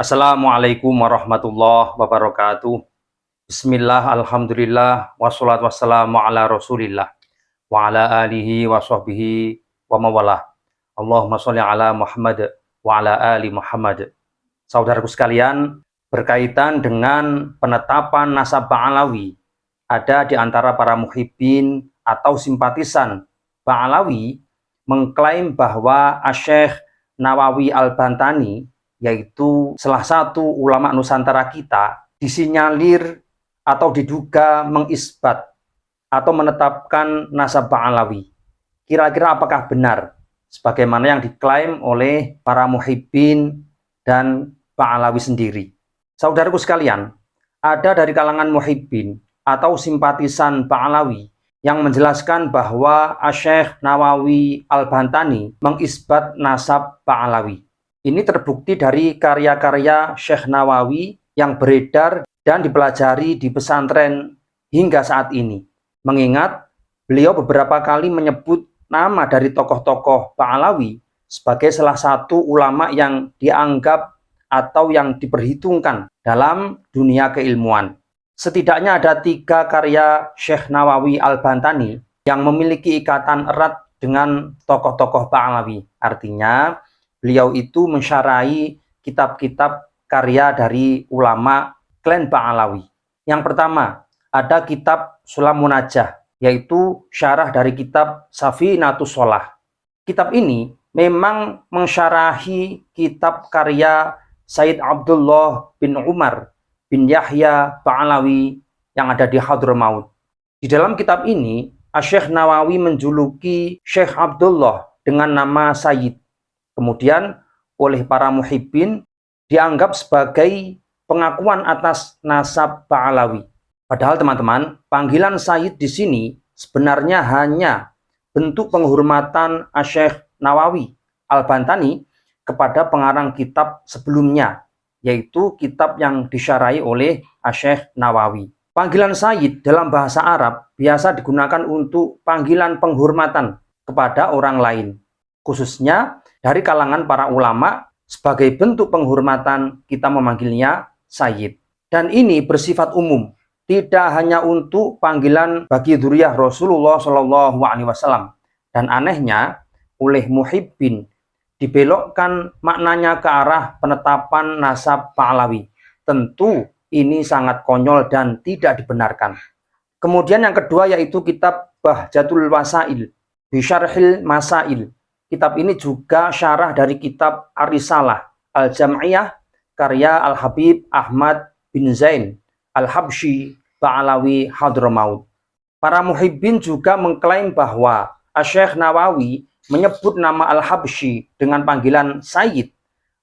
Assalamualaikum warahmatullahi wabarakatuh. Bismillah, alhamdulillah, wassalatu wassalamu ala rasulillah, wa ala alihi wa sahbihi wa mawalah. Allahumma sholli ala Muhammad wa ala ali Muhammad. Saudaraku sekalian, berkaitan dengan penetapan nasab Ba'alawi, ada di antara para muhibbin atau simpatisan Ba'alawi mengklaim bahwa Asy-Syaikh Nawawi Al-Bantani, yaitu salah satu ulama Nusantara kita, disinyalir atau diduga mengisbat atau menetapkan nasab Ba'alawi. Kira-kira apakah benar sebagaimana yang diklaim oleh para muhibbin dan Ba'alawi sendiri? Saudaraku sekalian, ada dari kalangan muhibbin atau simpatisan Ba'alawi yang menjelaskan bahwa Asy-Syaikh Nawawi Al-Bantani mengisbat nasab Ba'alawi. Ini terbukti dari karya-karya Syekh Nawawi yang beredar dan dipelajari di pesantren hingga saat ini. Mengingat beliau beberapa kali menyebut nama dari tokoh-tokoh Ba'alawi sebagai salah satu ulama yang dianggap atau yang diperhitungkan dalam dunia keilmuan. Setidaknya ada 3 karya Syekh Nawawi Al-Bantani yang memiliki ikatan erat dengan tokoh-tokoh Ba'alawi. Artinya, beliau itu mensyarahi kitab-kitab karya dari ulama klan Ba'alawi. Yang pertama, ada kitab Sulam Munajjah, yaitu syarah dari kitab Safinatus Shalah. Kitab ini memang mensyarahi kitab karya Sayyid Abdullah bin Umar bin Yahya Ba'alawi yang ada di Hadramaut. Di dalam kitab ini, Asy-Syaikh Nawawi menjuluki Syekh Abdullah dengan nama Sayyid. Kemudian oleh para muhibbin dianggap sebagai pengakuan atas nasab Ba'alawi. Padahal teman-teman, panggilan Sayyid di sini sebenarnya hanya bentuk penghormatan Asy-Syaikh Nawawi Al-Bantani kepada pengarang kitab sebelumnya, yaitu kitab yang disyarahi oleh Asy-Syaikh Nawawi. Panggilan Sayyid dalam bahasa Arab biasa digunakan untuk panggilan penghormatan kepada orang lain, khususnya dari kalangan para ulama. Sebagai bentuk penghormatan kita memanggilnya Sayyid. Dan ini bersifat umum, tidak hanya untuk panggilan bagi dzurriyyah Rasulullah SAW. Dan anehnya, oleh muhibbin dibelokkan maknanya ke arah penetapan nasab Ba'alawi. Tentu ini sangat konyol dan tidak dibenarkan. Kemudian yang kedua yaitu kitab Bahjatul Wasail Bisyarhil Masail. Kitab ini juga syarah dari kitab Ar-Risalah Al-Jam'iyah karya Al-Habib Ahmad bin Zain Al-Habsyi Ba'alawi Hadramaut. Para muhibbin juga mengklaim bahwa Asy-Syaikh Nawawi menyebut nama Al-Habsyi dengan panggilan Sayyid,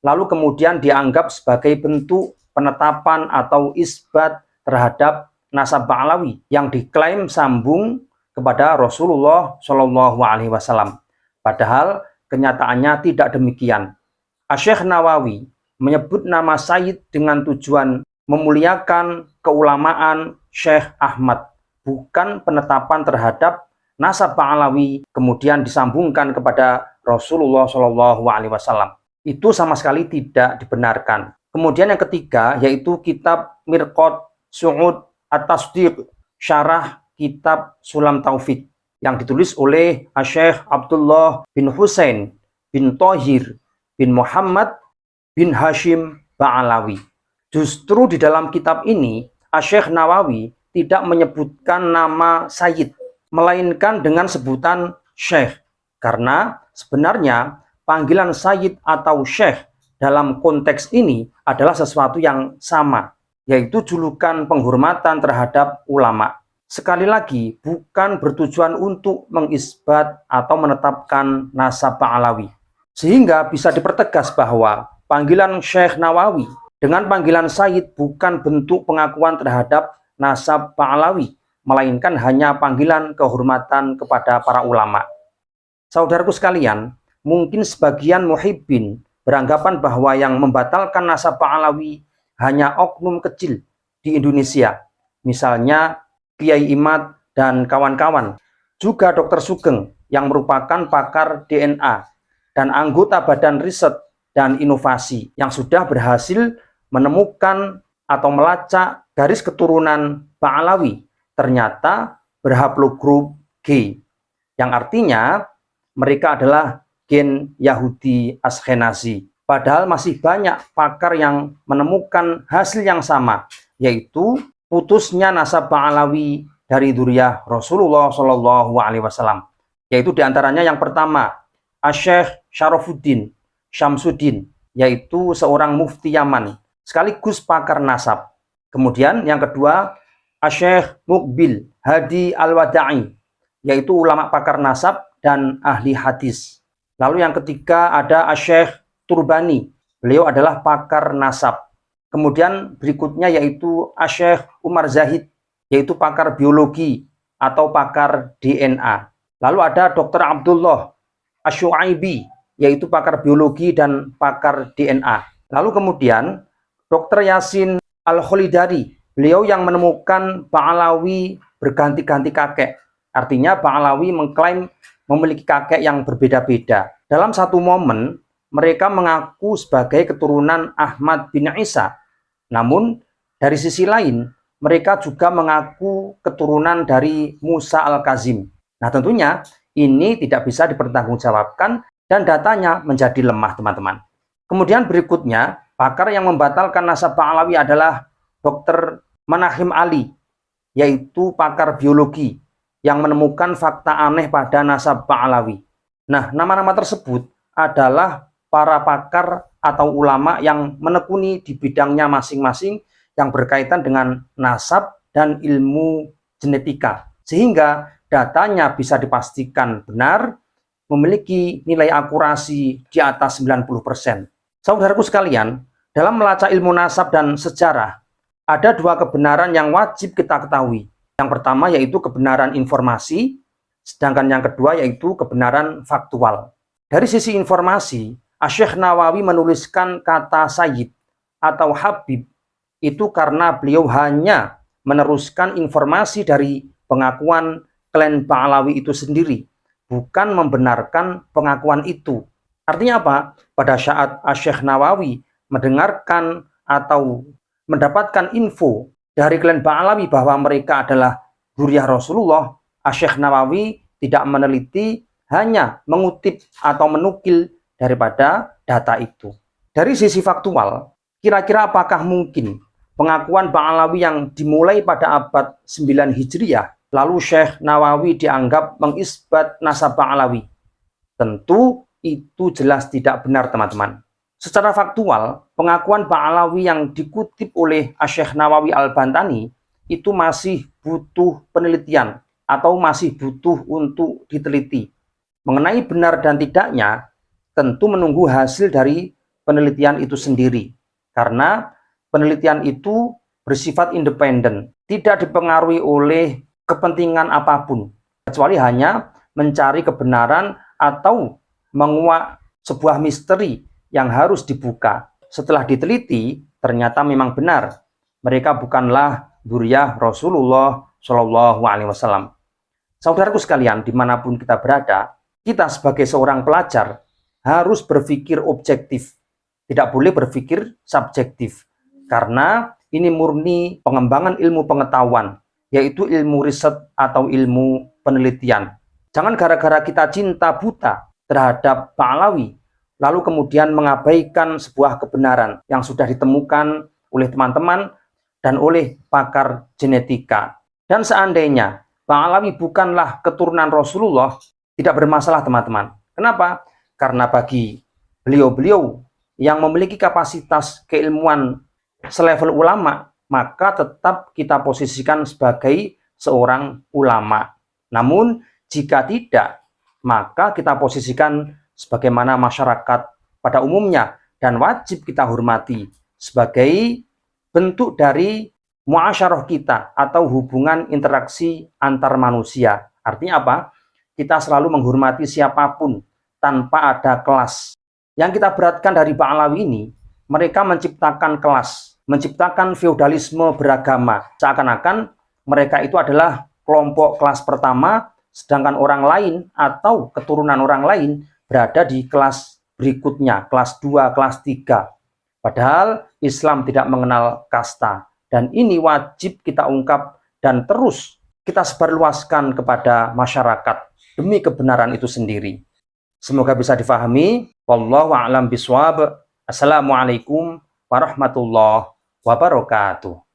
lalu kemudian dianggap sebagai bentuk penetapan atau isbat terhadap nasab Ba'alawi yang diklaim sambung kepada Rasulullah SAW. Padahal kenyataannya tidak demikian. Asy-Syaikh Nawawi menyebut nama Sayyid dengan tujuan memuliakan keulamaan Syekh Ahmad, bukan penetapan terhadap nasab Ba'alawi kemudian disambungkan kepada Rasulullah SAW. Itu sama sekali tidak dibenarkan. Kemudian yang ketiga yaitu kitab Mirqat Su'ud At-Tasdiq, syarah kitab Sulam Taufik, yang ditulis oleh Asy-Syaikh Abdullah bin Husain bin Thahir bin Muhammad bin Hashim Ba'alawi. Justru di dalam kitab ini, Asy-Syaikh Nawawi tidak menyebutkan nama Sayyid, melainkan dengan sebutan Syekh. Karena sebenarnya panggilan Sayyid atau Syekh dalam konteks ini adalah sesuatu yang sama, yaitu julukan penghormatan terhadap ulama. Sekali lagi, bukan bertujuan untuk mengisbat atau menetapkan nasab Ba'alawi. Sehingga bisa dipertegas bahwa panggilan Syekh Nawawi dengan panggilan Sayyid bukan bentuk pengakuan terhadap nasab Ba'alawi, melainkan hanya panggilan kehormatan kepada para ulama. Saudaraku sekalian, mungkin sebagian muhibbin beranggapan bahwa yang membatalkan nasab Ba'alawi hanya oknum kecil di Indonesia. Misalnya Kiai Imad dan kawan-kawan, juga Dr. Sugeng yang merupakan pakar DNA dan anggota Badan Riset dan inovasi yang sudah berhasil menemukan atau melacak garis keturunan Ba'alawi ternyata berhaplogrup G, yang artinya mereka adalah gen Yahudi Ashkenazi. Padahal masih banyak pakar yang menemukan hasil yang sama, yaitu putusnya nasab Ba'alawi dari dzurriyyah Rasulullah Shallallahu Alaihi Wasallam. Yaitu diantaranya yang pertama, Asy-Syaikh Syarafuddin Syamsuddin, yaitu seorang mufti Yaman sekaligus pakar nasab. Kemudian yang kedua, Asy-Syaikh Muqbil Hadi Al-Wada'i, yaitu ulama pakar nasab dan ahli hadis. Lalu yang ketiga ada Asy-Syaikh Turbani, beliau adalah pakar nasab. Kemudian berikutnya yaitu Asy-Syaikh Umar Zahid, yaitu pakar biologi atau pakar DNA. Lalu ada Dr. Abdullah Asy-Syuaibi, yaitu pakar biologi dan pakar DNA. Lalu kemudian Dr. Yasin Al-Khalidari, beliau yang menemukan Ba'alawi berganti-ganti kakek. Artinya Ba'alawi mengklaim memiliki kakek yang berbeda-beda. Dalam satu momen, mereka mengaku sebagai keturunan Ahmad bin Isa. Namun, dari sisi lain, mereka juga mengaku keturunan dari Musa Al-Kazim. Nah, tentunya ini tidak bisa dipertanggungjawabkan dan datanya menjadi lemah, teman-teman. Kemudian berikutnya, pakar yang membatalkan nasab Ba'alawi adalah Dr. Manahim Ali, yaitu pakar biologi yang menemukan fakta aneh pada nasab Ba'alawi. Nah, nama-nama tersebut adalah para pakar atau ulama yang menekuni di bidangnya masing-masing yang berkaitan dengan nasab dan ilmu genetika. Sehingga datanya bisa dipastikan benar, memiliki nilai akurasi di atas 90%. Saudaraku sekalian, dalam melacak ilmu nasab dan sejarah, ada dua kebenaran yang wajib kita ketahui. Yang pertama yaitu kebenaran informasi, sedangkan yang kedua yaitu kebenaran faktual. Dari sisi informasi, Asy-Syaikh Nawawi menuliskan kata Sayyid atau Habib itu karena beliau hanya meneruskan informasi dari pengakuan klan Ba'alawi itu sendiri, bukan membenarkan pengakuan itu. Artinya apa? Pada saat Asy-Syaikh Nawawi mendengarkan atau mendapatkan info dari klan Ba'alawi bahwa mereka adalah dzurriyyah Rasulullah, Asy-Syaikh Nawawi tidak meneliti, hanya mengutip atau menukil daripada data itu. Dari sisi faktual, kira-kira apakah mungkin pengakuan Ba'alawi yang dimulai pada abad 9 Hijriah, lalu Syekh Nawawi dianggap mengisbat nasab Ba'alawi? Tentu itu jelas tidak benar, teman-teman. Secara faktual, pengakuan Ba'alawi yang dikutip oleh Asy-Syaikh Nawawi Al-Bantani itu masih butuh penelitian atau masih butuh untuk diteliti. Mengenai benar dan tidaknya, tentu menunggu hasil dari penelitian itu sendiri. Karena penelitian itu bersifat independen, tidak dipengaruhi oleh kepentingan apapun, kecuali hanya mencari kebenaran atau menguak sebuah misteri yang harus dibuka. Setelah diteliti, ternyata memang benar. Mereka bukanlah dzurriyyah Rasulullah Shallallahu Alaihi Wasallam. Saudaraku sekalian, dimanapun kita berada, kita sebagai seorang pelajar harus berpikir objektif, tidak boleh berpikir subjektif, karena ini murni pengembangan ilmu pengetahuan, yaitu ilmu riset atau ilmu penelitian. Jangan gara-gara kita cinta buta terhadap Ba'alawi, lalu kemudian mengabaikan sebuah kebenaran yang sudah ditemukan oleh teman-teman dan oleh pakar genetika. Dan seandainya Ba'alawi bukanlah keturunan Rasulullah, tidak bermasalah, teman-teman. Kenapa? Karena bagi beliau-beliau yang memiliki kapasitas keilmuan selevel ulama, maka tetap kita posisikan sebagai seorang ulama. Namun jika tidak, maka kita posisikan sebagaimana masyarakat pada umumnya dan wajib kita hormati sebagai bentuk dari muasyarah kita atau hubungan interaksi antar manusia. Artinya apa? Kita selalu menghormati siapapun tanpa ada kelas. Yang kita beratkan dari Ba'alawi ini, mereka menciptakan kelas, menciptakan feodalisme beragama. Seakan-akan mereka itu adalah kelompok kelas pertama, sedangkan orang lain atau keturunan orang lain berada di kelas berikutnya, kelas 2, kelas 3. Padahal Islam tidak mengenal kasta. Dan ini wajib kita ungkap dan terus kita sebarluaskan kepada masyarakat demi kebenaran itu sendiri. Semoga bisa difahami. Wallahu a'lam bishawab. Assalamualaikum warahmatullahi wabarakatuh.